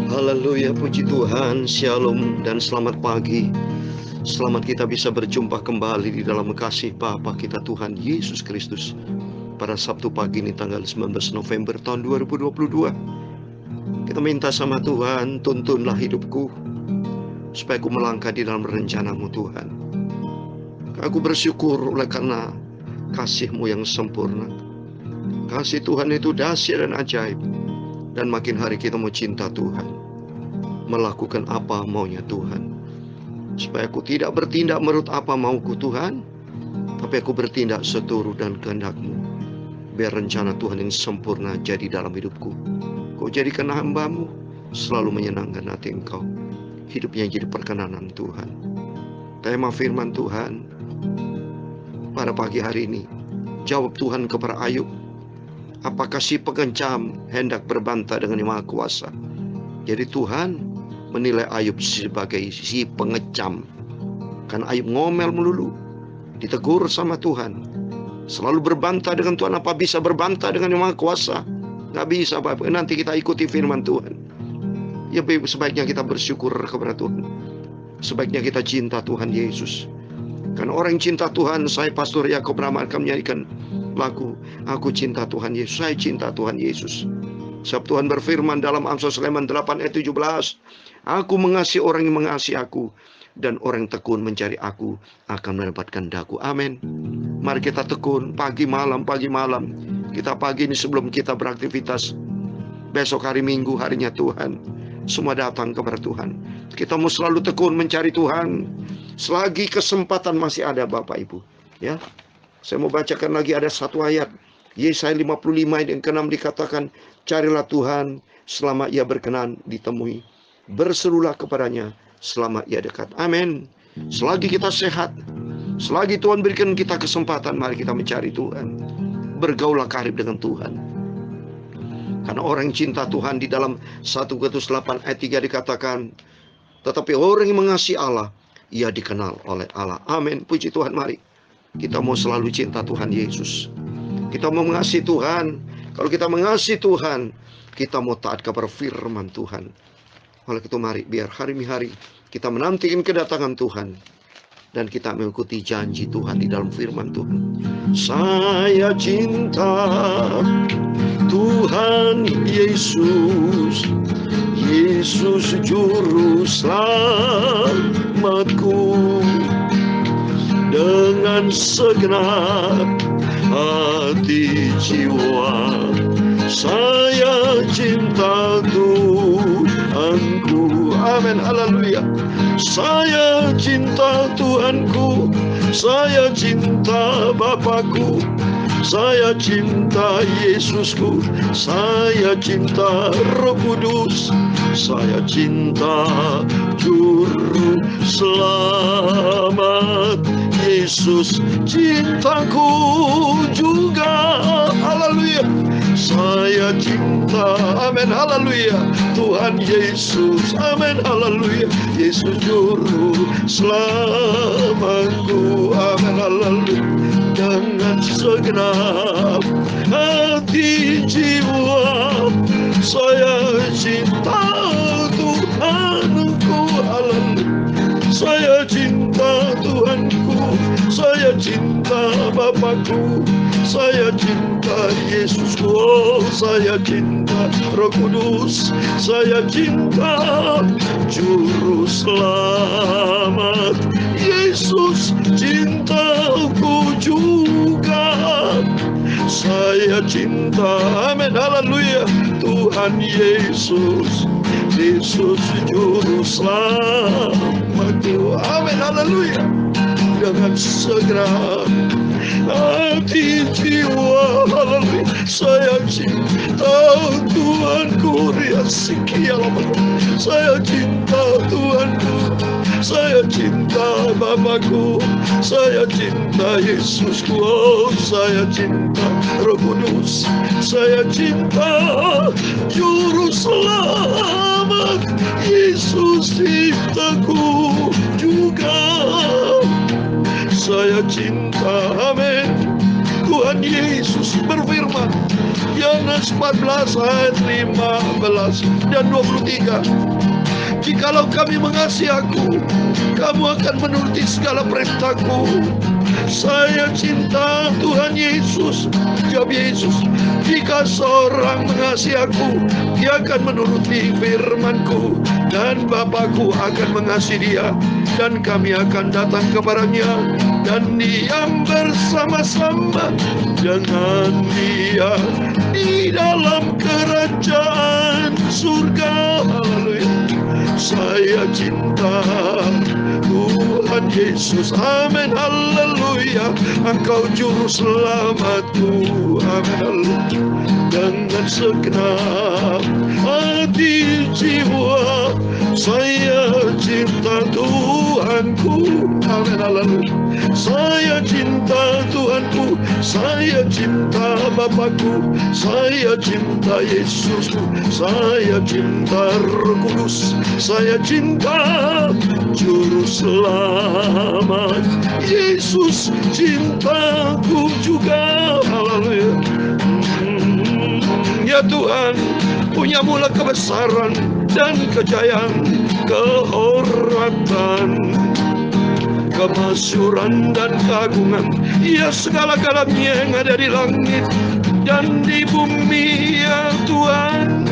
Haleluya, puji Tuhan, shalom dan selamat pagi. Selamat kita bisa berjumpa kembali di dalam kasih Bapa kita Tuhan Yesus Kristus pada Sabtu pagi ini tanggal 19 November tahun 2022. Kita minta sama Tuhan, tuntunlah hidupku supaya aku melangkah di dalam rencana-Mu Tuhan. Aku bersyukur oleh karena kasih-Mu yang sempurna. Kasih Tuhan itu dahsyat dan ajaib. Dan makin hari kita mau cinta Tuhan, melakukan apa maunya Tuhan. Supaya aku tidak bertindak menurut apa mauku Tuhan, tapi aku bertindak seturut dan kehendak-Mu. Biar rencana Tuhan yang sempurna jadi dalam hidupku. Kau jadikan hamba-Mu selalu menyenangkan hati Engkau. Hidupnya jadi perkenanan Tuhan. Tema firman Tuhan pada pagi hari ini, jawab Tuhan kepada Ayub, apakah si pengencam hendak berbantah dengan Yang Maha Kuasa? Jadi Tuhan menilai Ayub sebagai si pengecam. Kan Ayub ngomel melulu, ditegur sama Tuhan, selalu berbantah dengan Tuhan. Apa bisa berbantah dengan Yang Maha Kuasa? Gak bisa Bapak. Nanti kita ikuti firman Tuhan. Ya sebaiknya kita bersyukur kepada Tuhan. Sebaiknya kita cinta Tuhan Yesus. Karena orang yang cinta Tuhan, saya Pastor Yakob Rahmat akan menyanyikan lagu, aku cinta Tuhan Yesus, saya cinta Tuhan Yesus. Sebab Tuhan berfirman dalam Amsal Sulaiman 8 ayat 17, aku mengasihi orang yang mengasihi aku, dan orang yang tekun mencari aku akan mendapatkan daku. Amin. Mari kita tekun pagi malam. Kita pagi ini sebelum kita beraktivitas. Besok hari Minggu, harinya Tuhan. Semua datang kepada Tuhan. Kita mau selalu tekun mencari Tuhan. Selagi kesempatan masih ada Bapak Ibu. Ya, saya mau bacakan lagi ada satu ayat. Yesaya 55 ayat yang ke-6 dikatakan, carilah Tuhan selama Ia berkenan ditemui. Berserulah kepadanya selama Ia dekat. Amin. Selagi kita sehat, selagi Tuhan berikan kita kesempatan, mari kita mencari Tuhan. Bergaulah karib dengan Tuhan. Karena orang yang cinta Tuhan di dalam 1 Korintus 8 ayat 3 dikatakan, tetapi orang yang mengasihi Allah, ia dikenal oleh Allah. Amin. Puji Tuhan, mari kita mau selalu cinta Tuhan Yesus. Kita mau mengasihi Tuhan. Kalau kita mengasihi Tuhan, kita mau taat kepada firman Tuhan. Oleh itu mari biar hari-hari kita menantikan kedatangan Tuhan. Dan kita mengikuti janji Tuhan di dalam firman Tuhan. Saya cinta Tuhan Yesus. Yesus juru selamatku. Dengan segenap hati jiwa saya cinta Tuhanku. Amin, haleluya. Saya cinta Tuhanku, saya cinta Bapakku, saya cinta Yesusku, saya cinta Roh Kudus, saya cinta Juru Selamat Yesus, cintaku juga. Haleluya. Saya cinta, amin, haleluya, Tuhan Yesus, amin, haleluya. Yesus juru selamatku, amin, haleluya. Dengan segenap hati jiwa saya cinta Tuhanku, haleluya. Saya cinta Tuhanku, saya cinta Bapakku, saya cinta Yesusku, oh, saya cinta Roh Kudus, saya cinta Juru Selamat Yesus, cintaku juga. Saya cinta, amin, haleluya, Tuhan Yesus, Yesus Juru Selamatku, amin, haleluya. Dengan segenap hati jiwa, haleluya, saya cinta Tuhanku, saya cinta Tuhanku, saya cinta Bapakku, saya cinta Yesusku, oh, saya cinta Roh Kudus, saya cinta Juru Selamat Yesus, cintaku juga. Saya cinta, amin. Tuhan Yesus berfirman, Yohanes 14 ayat 15 dan 23. Jikalau kami mengasihi Aku, kamu akan menuruti segala perintahku. Saya cinta Tuhan Yesus. Jawab Yesus, jika seorang mengasihi Aku, dia akan menuruti firman-Ku, dan Bapa-Ku akan mengasihi dia, dan kami akan datang kepadanya dan diam bersama-sama dengan dia di dalam kerajaan surga. Haleluya. Saya cinta Tuhan Yesus. Amin. Haleluya. Engkau juru selamatku. Amin. Haleluya. Dengan segenap hati jiwa saya cinta Tuhanku. Amin. Haleluya. Saya cinta Tuhanku. Saya cinta Bapakku. Saya cinta Yesusku. Saya cinta Roh Kudus. Saya cinta Juru Selamat. Yesus cintaku juga. Haleluya. Ya Tuhan, punya-Mulah kebesaran dan kejayaan, kehormatan, kemasyuran dan keagungan. Ya segala-galanya yang ada di langit dan di bumi. Ya Tuhan,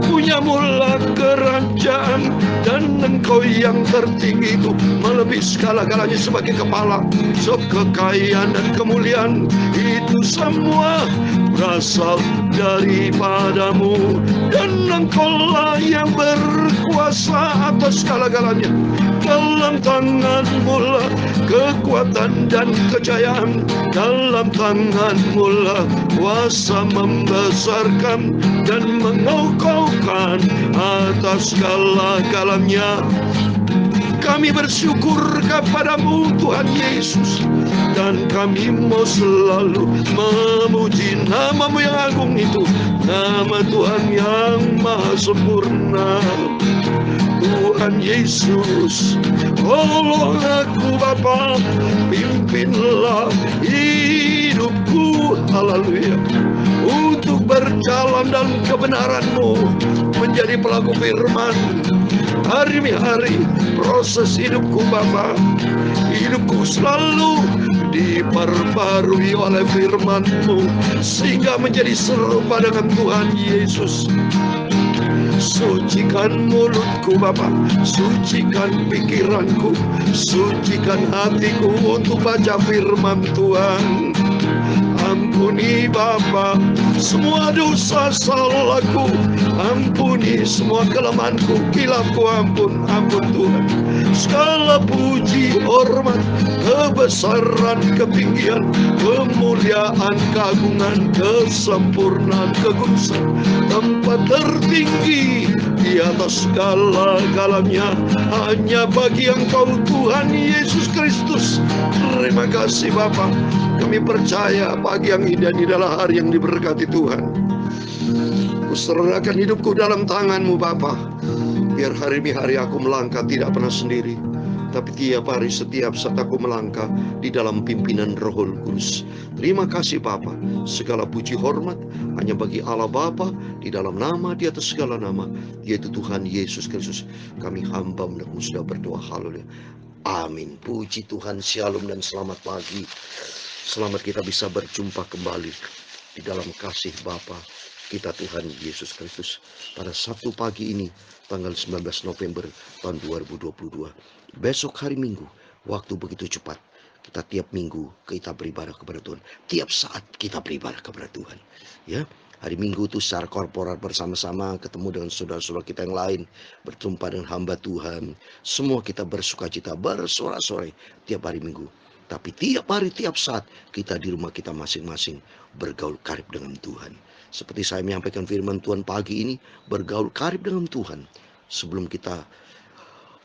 punya-Mulah kerajaan, dan Engkau yang tertinggi itu melebihi segala-galanya sebagai kepala. So kekayaan dan kemuliaan itu semua berasal daripada-Mu, dan Engkau-lah yang berkuasa atas segala-galanya. Dalam tangan-Mu lah kekuatan dan kejayaan. Dalam tangan-Mu lah kuasa membesarkan dan mengokohkan atas segala-galanya. Kami bersyukur kepada-Mu Tuhan Yesus, dan kami mau selalu memuji nama-Mu yang agung itu, nama Tuhan yang maha sempurna. Tuhan Yesus, tolong aku Bapa, pimpinlah hidupku. Haleluya. Untuk berjalan dalam kebenaran-Mu, menjadi pelaku firman. Hari-hari proses hidupku Bapa, hidupku selalu diperbarui oleh firman-Mu, sehingga menjadi serupa dengan Tuhan Yesus. Sucikan mulutku Bapa, sucikan pikiranku, sucikan hatiku untuk baca firman Tuhan. Ampuni Bapa semua dosa salahku, ampuni semua kelemahanku, kilapku. Ampun Tuhan. Segala puji, hormat, kebesaran, ketinggian, kemuliaan, keagungan, kesempurnaan, kekudusan, tempat tertinggi di atas segala-galanya hanya bagi Engkau Tuhan Yesus Kristus. Terima kasih Bapa. Kami percaya pagi yang indah di dalam hari yang diberkati Tuhan. Kuserahkan hidupku dalam tangan-Mu Bapa. Biar hari-hari aku melangkah tidak pernah sendiri, tapi tiap hari setiap saat aku melangkah di dalam pimpinan Roh Kudus. Terima kasih Bapa. Segala puji hormat hanya bagi Allah Bapa di dalam nama di atas segala nama, yaitu Tuhan Yesus Kristus. Kami hamba menurut-Mu sudah berdoa. Haleluya. Amin. Puji Tuhan. Shalom dan selamat pagi. Selamat kita bisa berjumpa kembali di dalam kasih Bapa kita Tuhan Yesus Kristus pada Sabtu pagi ini, tanggal 19 November tahun 2022. Besok hari Minggu, waktu begitu cepat. Kita tiap minggu kita beribadah kepada Tuhan. Tiap saat kita beribadah kepada Tuhan. Ya, hari Minggu itu secara korporat bersama-sama ketemu dengan saudara-saudara kita yang lain, berjumpa dengan hamba Tuhan. Semua kita bersukacita, bersorak-sorai tiap hari Minggu. Tapi tiap hari, tiap saat kita di rumah kita masing-masing bergaul karib dengan Tuhan. Seperti saya menyampaikan firman Tuhan pagi ini, bergaul karib dengan Tuhan. Sebelum kita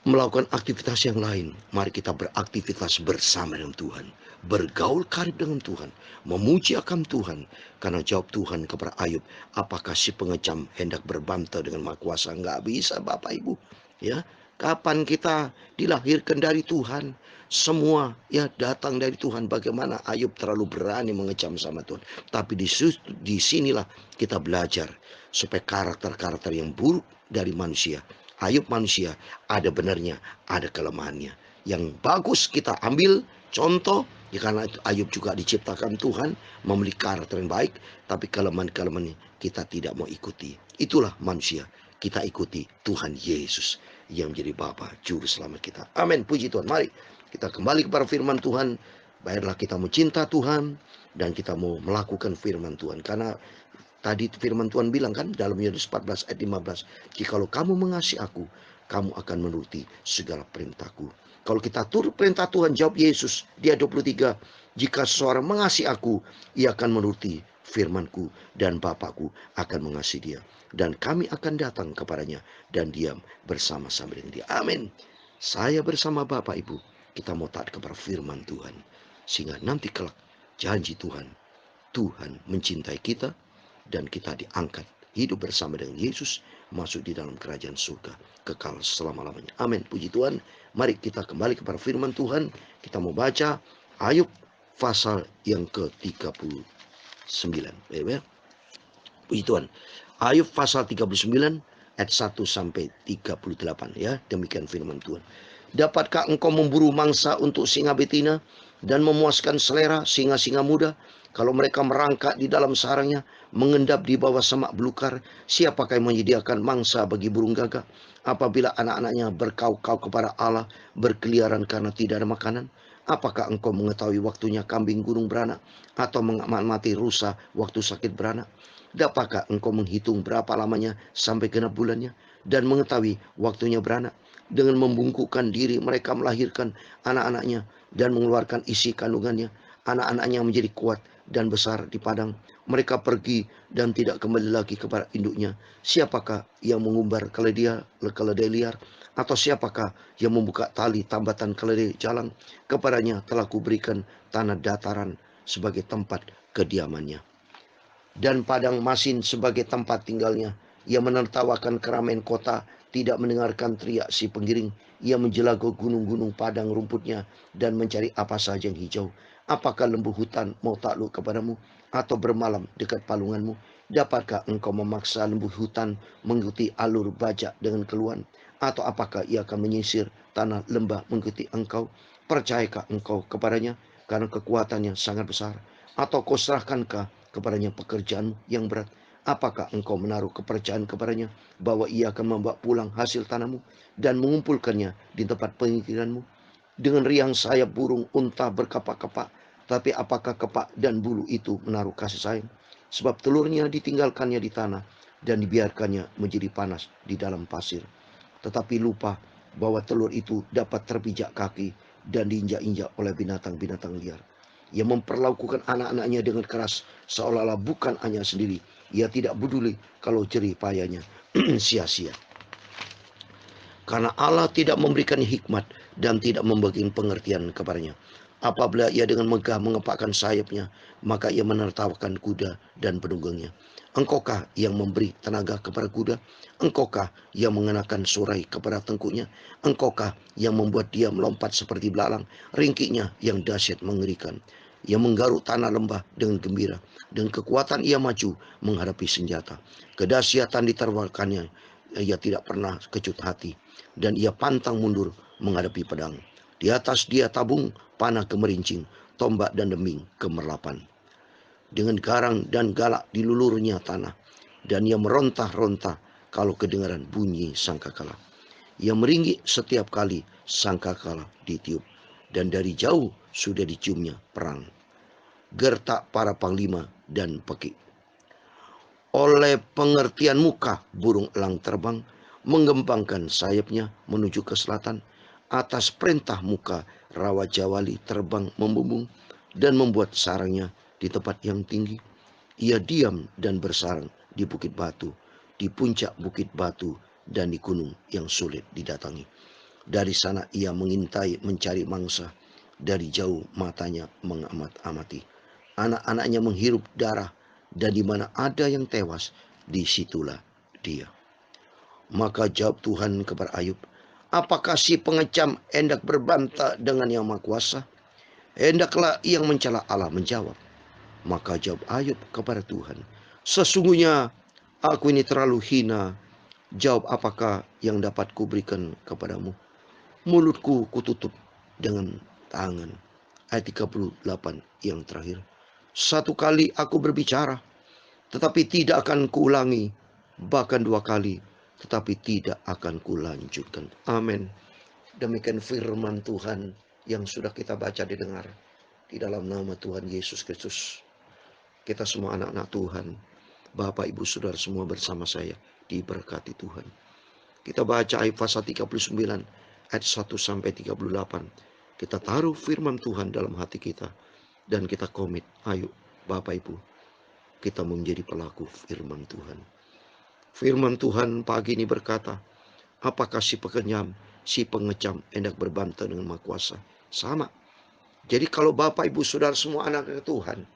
melakukan aktivitas yang lain, mari kita beraktivitas bersama dengan Tuhan. Bergaul karib dengan Tuhan, memuji akan Tuhan. Karena jawab Tuhan kepada Ayub, apakah si pengecam hendak berbantah dengan Maha Kuasa? Nggak bisa Bapak Ibu. Ya, kapan kita dilahirkan dari Tuhan, Semua ya datang dari Tuhan. Bagaimana Ayub terlalu berani mengecam sama Tuhan. Tapi di sinilah kita belajar supaya karakter-karakter yang buruk dari manusia. Ayub manusia ada benarnya, ada kelemahannya. Yang bagus kita ambil contoh, ya karena Ayub juga diciptakan Tuhan, memiliki karakter yang baik, tapi kelemahan-kelemahan kita tidak mau ikuti. Itulah manusia. Kita ikuti Tuhan Yesus yang menjadi Bapa Juru Selamat kita. Amin. Puji Tuhan. Mari kita kembali kepada firman Tuhan. Baiklah kita mau cinta Tuhan dan kita mau melakukan firman Tuhan. Karena tadi firman Tuhan bilang kan dalam Yohanes 14 ayat 15, "Jikalau kamu mengasihi aku, kamu akan menuruti segala perintahku." Kalau kita turut perintah Tuhan, jawab Yesus di ayat 23, "Jika seseorang mengasihi aku, ia akan menuruti firmanku dan Bapakku akan mengasihi dia. Dan kami akan datang kepadanya dan diam bersama-sama dengan dia." Amin. Saya bersama Bapak Ibu, kita mau taat kepada firman Tuhan. Sehingga nanti kelak janji Tuhan, Tuhan mencintai kita dan kita diangkat hidup bersama dengan Yesus, masuk di dalam kerajaan surga kekal selama-lamanya. Amin. Puji Tuhan. Mari kita kembali kepada firman Tuhan. Kita mau baca Ayub pasal yang ke-39. Ya. Puji Tuhan. Ayub pasal 39 ayat 1 sampai 38 ya. Demikian firman Tuhan. "Dapatkah engkau memburu mangsa untuk singa betina dan memuaskan selera singa-singa muda? Kalau mereka merangkak di dalam sarangnya, mengendap di bawah semak belukar, siapakah yang menyediakan mangsa bagi burung gagak? Apabila anak-anaknya berkau-kau kepada Allah, berkeliaran karena tidak ada makanan? Apakah engkau mengetahui waktunya kambing gunung beranak, atau mengamati rusa waktu sakit beranak? Dapatkah engkau menghitung berapa lamanya sampai genap bulannya, dan mengetahui waktunya beranak? Dengan membungkukkan diri mereka melahirkan anak-anaknya dan mengeluarkan isi kandungannya. Anak-anaknya menjadi kuat dan besar di padang. Mereka pergi dan tidak kembali lagi kepada induknya. Siapakah yang mengumbar keledai liar? Atau siapakah yang membuka tali tambatan keledai jalang? Kepadanya telah kuberikan tanah dataran sebagai tempat kediamannya, dan padang masin sebagai tempat tinggalnya. Ia menertawakan keramaian kota, tidak mendengarkan teriak si penggiring. Ia menjelago gunung-gunung padang rumputnya dan mencari apa saja yang hijau. Apakah lembu hutan mau takluk kepadamu, atau bermalam dekat palunganmu? Dapatkah engkau memaksa lembu hutan mengikuti alur bajak dengan keluhan? Atau apakah ia akan menyisir tanah lembah mengikuti engkau? Percayakah engkau kepadanya karena kekuatannya sangat besar? Atau kau serahkankah kepadanya pekerjaan yang berat? Apakah engkau menaruh kepercayaan kepadanya bahwa ia akan membawa pulang hasil tanahmu dan mengumpulkannya di tempat pengikiranmu? Dengan riang sayap burung unta berkapak-kapak, tapi apakah kepak dan bulu itu menaruh kasih sayang? Sebab telurnya ditinggalkannya di tanah dan dibiarkannya menjadi panas di dalam pasir. Tetapi lupa bahwa telur itu dapat terpijak kaki dan diinjak-injak oleh binatang-binatang liar. Ia memperlakukan anak-anaknya dengan keras, seolah-olah bukan hanya sendiri. Ia tidak peduli kalau jerih payahnya sia-sia. Karena Allah tidak memberikan hikmat dan tidak membagikan pengertian kepadanya. Apabila ia dengan megah mengepakkan sayapnya, maka ia menertawakan kuda dan penunggangnya. Engkaukah yang memberi tenaga kepada kuda? Engkaukah yang mengenakan surai kepada tengkuknya? Engkaukah yang membuat dia melompat seperti belalang, ringkiknya yang dahsyat mengerikan? Ia menggaruk tanah lembah dengan gembira, dengan kekuatan ia maju menghadapi senjata. Kedahsyatan diterwakannya, ia tidak pernah kecut hati, dan ia pantang mundur menghadapi pedang. Di atas dia tabung panah kemerincing, tombak dan dembing kemerlapan. Dengan garang dan galak dilulurnya tanah, dan ia merontah-rontah kalau kedengaran bunyi sangkakala. Ia meringik setiap kali sangkakala ditiup, dan dari jauh sudah diciumnya perang. Gertak para panglima dan pekik. Oleh pengertian muka burung elang terbang, mengembangkan sayapnya menuju ke selatan. Atas perintah muka rawa jawali terbang membumbung dan membuat sarangnya di tempat yang tinggi. Ia diam dan bersarang di bukit batu, di puncak bukit batu dan di gunung yang sulit didatangi. Dari sana ia mengintai mencari mangsa. Dari jauh matanya mengamat-amati. Anak-anaknya menghirup darah, dan di mana ada yang tewas, disitulah dia. Maka jawab Tuhan kepada Ayub, Apakah si pengecam hendak berbantah dengan Yang Maha Kuasa? Hendaklah yang mencela Allah menjawab. Maka jawab Ayub kepada Tuhan, sesungguhnya aku ini terlalu hina. Jawab apakah yang dapat kuberikan kepadamu? Mulutku kututup dengan tangan. Ayat 38 yang terakhir. Satu kali aku berbicara, tetapi tidak akan kuulangi. Bahkan dua kali, tetapi tidak akan kulanjutkan. Amin. Demikian firman Tuhan yang sudah kita baca didengar. Di dalam nama Tuhan Yesus Kristus. Kita semua anak-anak Tuhan, Bapak, Ibu, Saudara semua bersama saya, diberkati Tuhan. Kita baca ayat pasal 39, ayat 1 sampai 38. Kita taruh firman Tuhan dalam hati kita. Dan kita komit, ayo Bapak Ibu, kita menjadi pelaku firman Tuhan. Firman Tuhan pagi ini berkata, apakah si pengecam hendak berbantah dengan Maha Kuasa? Sama. Jadi kalau Bapak Ibu Saudara semua anak Tuhan,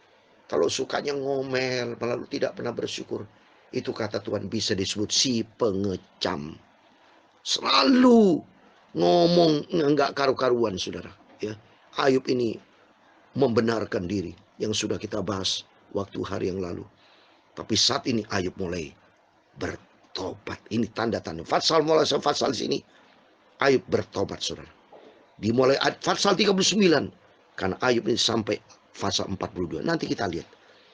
kalau sukanya ngomel, lalu tidak pernah bersyukur, itu kata Tuhan bisa disebut si pengecam. Selalu ngomong nggak karu-karuan, saudara. Ya, Ayub ini membenarkan diri yang sudah kita bahas waktu hari yang lalu. Tapi saat ini Ayub mulai bertobat. Ini tanda-tanda. Mulai pasal sini Ayub bertobat, saudara. Dimulai pasal 39. Karena Ayub ini sampai pasal 42. Nanti kita lihat.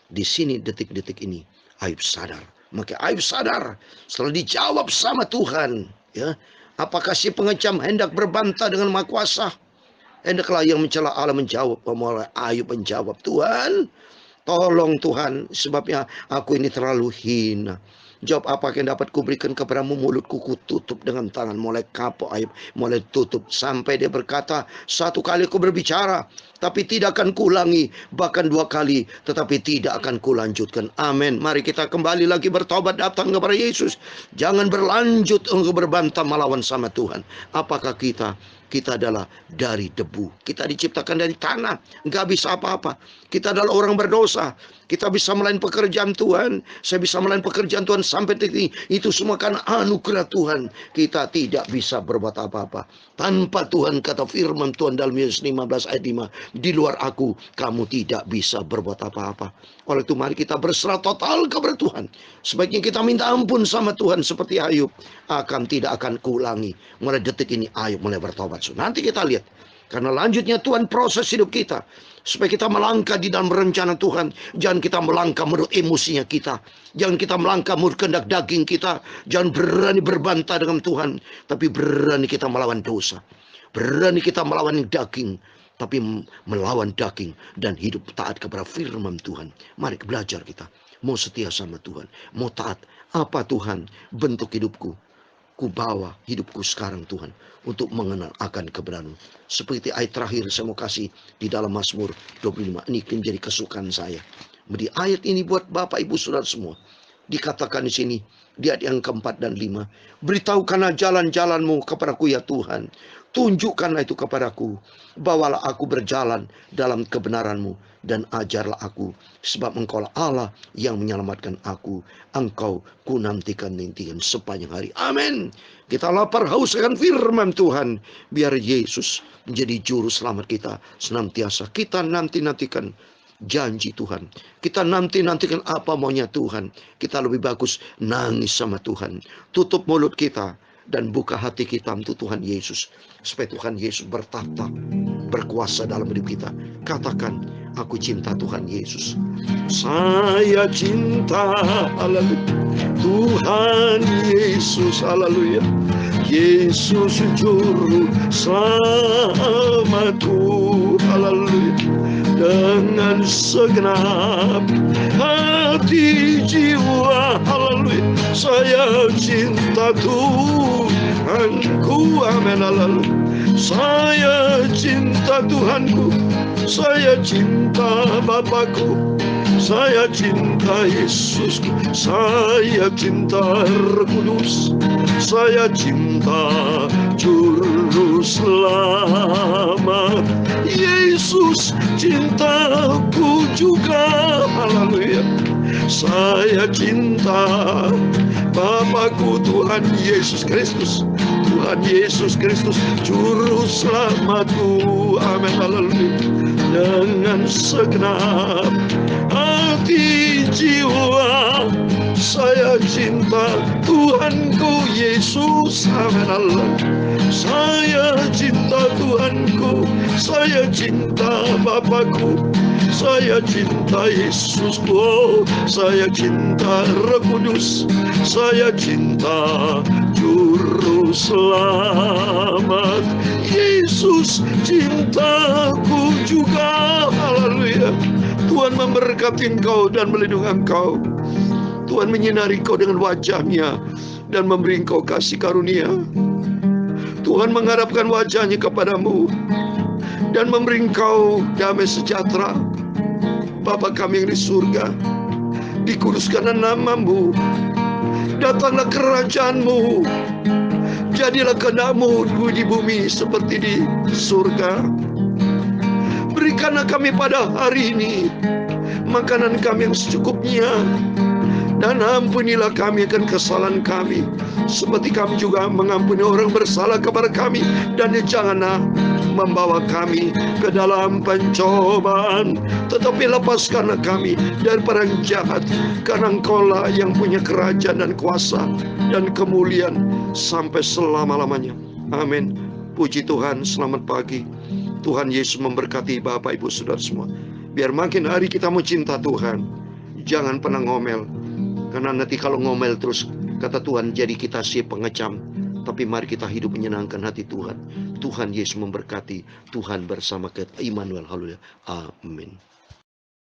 Di sini detik-detik ini Ayub sadar. Maka Ayub sadar setelah dijawab sama Tuhan. Ya, apakah si pengecam hendak berbantah dengan Maha Kuasa? Hendaklah yang mencela Allah menjawab. Ayub menjawab, Tuhan, tolong Tuhan, sebabnya aku ini terlalu hina. Jawab apa yang dapat kuberikan kepadamu? Mulutku kututup dengan tangan. Mulai kapok Ayub, mulai tutup. Sampai dia berkata, satu kali aku berbicara, tapi tidak akan kuulangi. Bahkan dua kali, tetapi tidak akan kulanjutkan. Amin. Mari kita kembali lagi bertobat, datang kepada Yesus. Jangan berlanjut untuk berbantah melawan sama Tuhan. Apakah kita adalah dari debu. Kita diciptakan dari tanah. Nggak bisa apa-apa. Kita adalah orang berdosa. Kita bisa melayani pekerjaan Tuhan. Saya bisa melayani pekerjaan Tuhan sampai titik ini. Itu semua karena anugerah Tuhan. Kita tidak bisa berbuat apa-apa. Tanpa Tuhan, kata firman Tuhan dalam Yohanes 15 ayat 5. Di luar aku, kamu tidak bisa berbuat apa-apa. Oleh itu mari kita berserah total kepada Tuhan. Sebaiknya kita minta ampun sama Tuhan seperti Ayub. Tidak akan kuulangi. Mulai detik ini Ayub mulai bertobat. Nanti kita lihat. Karena lanjutnya Tuhan proses hidup kita. Supaya kita melangkah di dalam rencana Tuhan. Jangan kita melangkah menurut emosinya kita. Jangan kita melangkah menurut kehendak daging kita. Jangan berani berbantah dengan Tuhan. Tapi berani kita melawan dosa. Berani kita melawan daging. Tapi melawan daging dan hidup taat kepada firman Tuhan. Mari belajar kita. Mau setia sama Tuhan. Mau taat. Apa Tuhan bentuk hidupku? Ku bawa hidupku sekarang Tuhan untuk mengenal akan kebenaran. Seperti ayat terakhir saya mau kasih di dalam Mazmur 25. Ini menjadi kesukaan saya. Di ayat ini buat Bapak Ibu Saudara semua. Dikatakan di sini di ayat yang keempat dan 5. Beritahukanlah jalan-jalanmu kepadaku ya Tuhan. Tunjukkanlah itu kepadaku. Bawalah aku berjalan dalam kebenaranmu. Dan ajarlah aku. Sebab engkau lah Allah yang menyelamatkan aku. Engkau ku nantikan sepanjang hari. Amin. Kita lapar haus akan firman Tuhan. Biar Yesus menjadi juru selamat kita senantiasa. Kita nantikan janji Tuhan. Kita nantikan apa maunya Tuhan. Kita lebih bagus nangis sama Tuhan. Tutup mulut kita dan buka hati kita untuk Tuhan Yesus. Supaya Tuhan Yesus bertahta, berkuasa dalam hidup kita. Katakan, aku cinta Tuhan Yesus. Saya cinta, haleluya, Tuhan Yesus, haleluya. Yesus juru selamatku, haleluya. Dengan segenap hati jiwa, haleluya, saya cinta Tuhanku, amin, haleluya. Saya cinta Tuhanku, saya cinta Bapakku, saya cinta Yesusku, saya cinta Roh Kudus, saya cinta Juru Selamat. Yesus cintaku juga, haleluya. Saya cinta Bapakku Tuhan Yesus Kristus, Tuhan Yesus Kristus, Juru Selamatku. Amin, haleluya. Dengan segenap hati jiwa saya cinta Tuhanku Yesus. Amin, haleluya. Saya cinta Tuhanku, saya cinta Bapakku, saya cinta Yesusku, oh, saya cinta Roh Kudus, saya cinta Juru Selamat. Yesus cintaku juga. Haleluya. Tuhan memberkati engkau dan melindungi engkau. Tuhan menyinari engkau dengan wajah-Nya dan memberi engkau kasih karunia. Tuhan mengharapkan wajah-Nya kepadamu dan memberi engkau damai sejahtera. Bapa kami yang di surga, dikuduskanlah nama-Mu, datanglah kerajaan-Mu, jadilah kehendak-Mu di bumi seperti di surga. Berikanlah kami pada hari ini makanan kami yang secukupnya, dan ampunilah kami akan kesalahan kami, seperti kami juga mengampuni orang bersalah kepada kami. Dan janganlah membawa kami ke dalam pencobaan, tetapi lepaskanlah kami daripada yang jahat, karena Engkaulah yang punya kerajaan dan kuasa dan kemuliaan sampai selama-lamanya. Amin. Puji Tuhan. Selamat pagi. Tuhan Yesus memberkati Bapak Ibu Saudara semua. Biar makin hari kita mau cinta Tuhan, jangan pernah ngomel. Karena nanti kalau ngomel terus, kata Tuhan, jadi kita si pengecam. Tapi mari kita hidup menyenangkan hati Tuhan. Tuhan Yesus memberkati. Tuhan bersama kita. Immanuel. Haleluya. Amin.